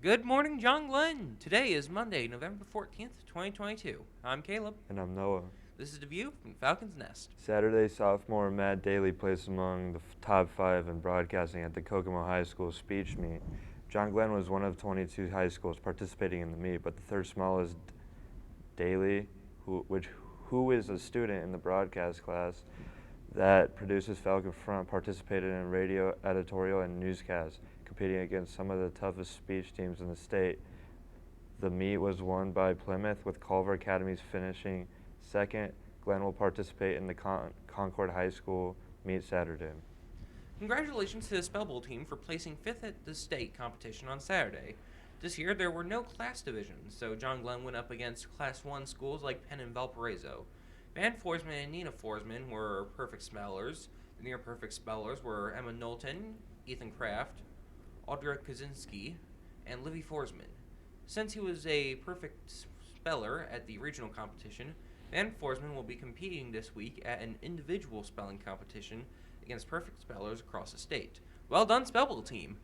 Good morning, John Glenn. Today is Monday, November 14th, 2022. I'm Caleb. And I'm Noah. This is The View from Falcon's Nest. Saturday sophomore Matt Daly placed among the top 5 in broadcasting at the Kokomo High School speech meet. John Glenn was one of 22 high schools participating in the meet, but the third smallest Daly, who is a student in the broadcast class that produces Falcon Front, participated in radio, editorial, and newscasts, competing against some of the toughest speech teams in the state. The meet was won by Plymouth, with Culver Academies finishing second. Glenn will participate in the Concord High School meet Saturday. Congratulations to the Spell Bowl team for placing 5th at the state competition on Saturday. This year, there were no class divisions, so John Glenn went up against Class 1 schools like Penn and Valparaiso. Van Forsman and Nina Forsman were perfect spellers. The near perfect spellers were Emma Knowlton, Ethan Kraft, Audra Kaczynski, and Livy Forsman. Since he was a perfect speller at the regional competition, Van Forsman will be competing this week at an individual spelling competition against perfect spellers across the state. Well done, Spellbowl team!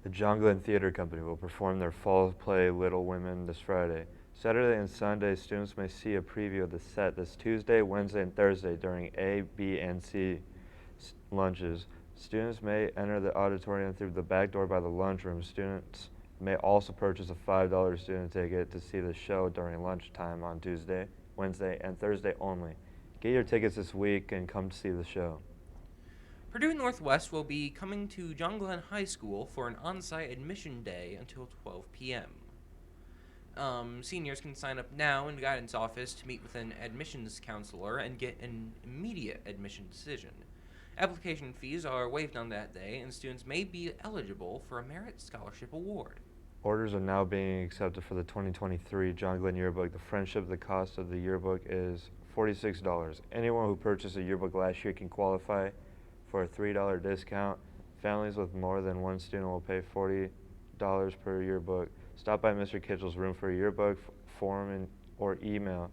The John Glenn Theater Company will perform their fall play Little Women this Friday. Saturday and Sunday, students may see a preview of the set this Tuesday, Wednesday, and Thursday during A, B, and C lunches. Students may enter the auditorium through the back door by the lunchroom. Students may also purchase a $5 student ticket to see the show during lunchtime on Tuesday, Wednesday, and Thursday only. Get your tickets this week and come to see the show. Purdue Northwest will be coming to John Glenn High School for an on-site admission day until 12 p.m. Seniors can sign up now in the guidance office to meet with an admissions counselor and get an immediate admission decision. Application fees are waived on that day, and students may be eligible for a merit scholarship award. Orders are now being accepted for the 2023 John Glenn yearbook. The friendship, the cost of the yearbook is $46. Anyone who purchased a yearbook last year can qualify for a $3 discount. Families with more than one student will pay $40 per yearbook. Stop by Mr. Kitchell's room for a yearbook form or email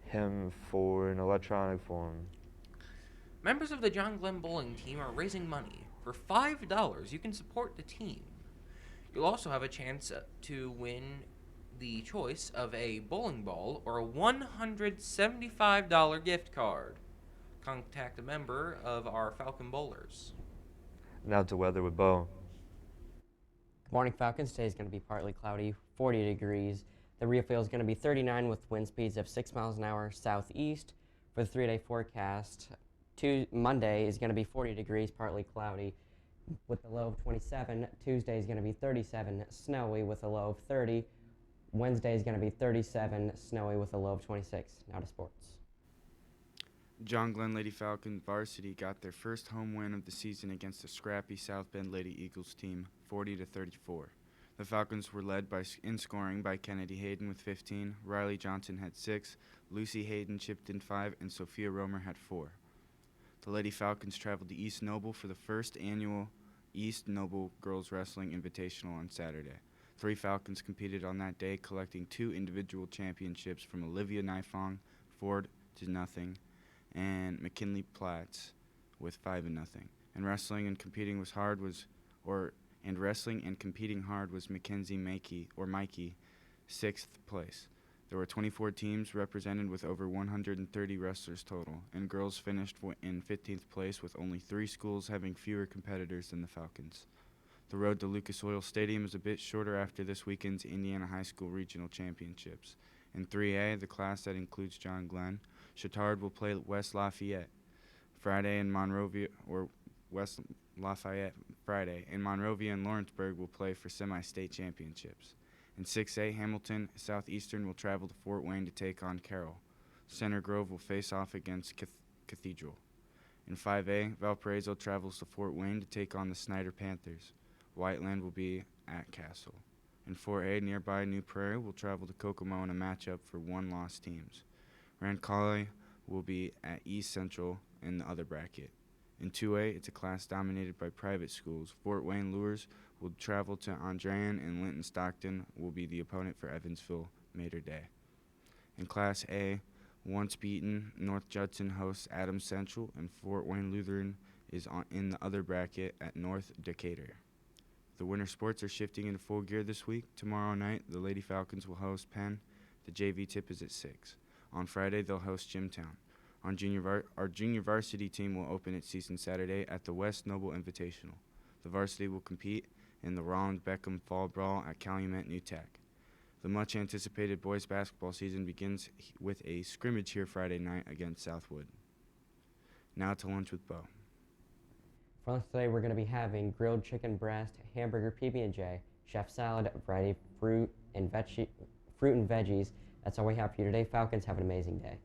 him for an electronic form. Members of the John Glenn bowling team are raising money. For $5, you can support the team. You'll also have a chance to win the choice of a bowling ball or a $175 gift card. Contact a member of our Falcon Bowlers. Now to weather with Bo. Good morning, Falcons. Today is going to be partly cloudy, 40 degrees. The real feel is going to be 39 with wind speeds of 6 miles an hour southeast. For the 3-day forecast, Monday is going to be 40 degrees, partly cloudy with a low of 27. Tuesday is going to be 37, snowy with a low of 30. Wednesday is going to be 37, snowy with a low of 26. Now to sports. John Glenn Lady Falcon varsity got their first home win of the season against the scrappy South Bend Lady Eagles team, 40-34. The Falcons were led in scoring by Kennedy Hayden with 15, Riley Johnson had 6, Lucy Hayden chipped in 5, and Sophia Romer had 4. The Lady Falcons traveled to East Noble for the first annual East Noble Girls Wrestling Invitational on Saturday. 3 Falcons competed on that day, collecting 2 individual championships from Olivia Nifong, 4-0, and McKinley Platts with 5-0. And wrestling and competing hard was Mackenzie Mikey, 6th place. There were 24 teams represented with over 130 wrestlers total, and girls finished in 15th place with only 3 schools having fewer competitors than the Falcons. The road to Lucas Oil Stadium is a bit shorter after this weekend's Indiana High School Regional Championships. In 3A, the class that includes John Glenn, Chittard will play West Lafayette Friday, and Monrovia and Lawrenceburg will play for semi-state championships. In 6A, Hamilton Southeastern will travel to Fort Wayne to take on Carroll. Center Grove will face off against Cathedral. In 5A, Valparaiso travels to Fort Wayne to take on the Snyder Panthers. Whiteland will be at Castle. In 4A, nearby New Prairie will travel to Kokomo in a matchup for one-loss teams. Rancagua will be at East Central in the other bracket. In 2A, it's a class dominated by private schools. Fort Wayne Lures will travel to Andrean, and Linton Stockton will be the opponent for Evansville Mater Day. In Class A, once beaten, North Judson hosts Adams Central, and Fort Wayne Lutheran is in the other bracket at North Decatur. The winter sports are shifting into full gear this week. Tomorrow night, the Lady Falcons will host Penn. The JV tip is at 6. On Friday, they'll host Jimtown. Our junior varsity team will open its season Saturday at the West Noble Invitational. The varsity will compete in the Roland Beckham Fall Brawl at Calumet New Tech. The much-anticipated boys basketball season begins with a scrimmage here Friday night against Southwood. Now to lunch with Bo. For lunch today, we're going to be having grilled chicken breast, hamburger PB&J, chef salad, a variety of fruit and veggies. That's all we have for you today. Falcons, have an amazing day.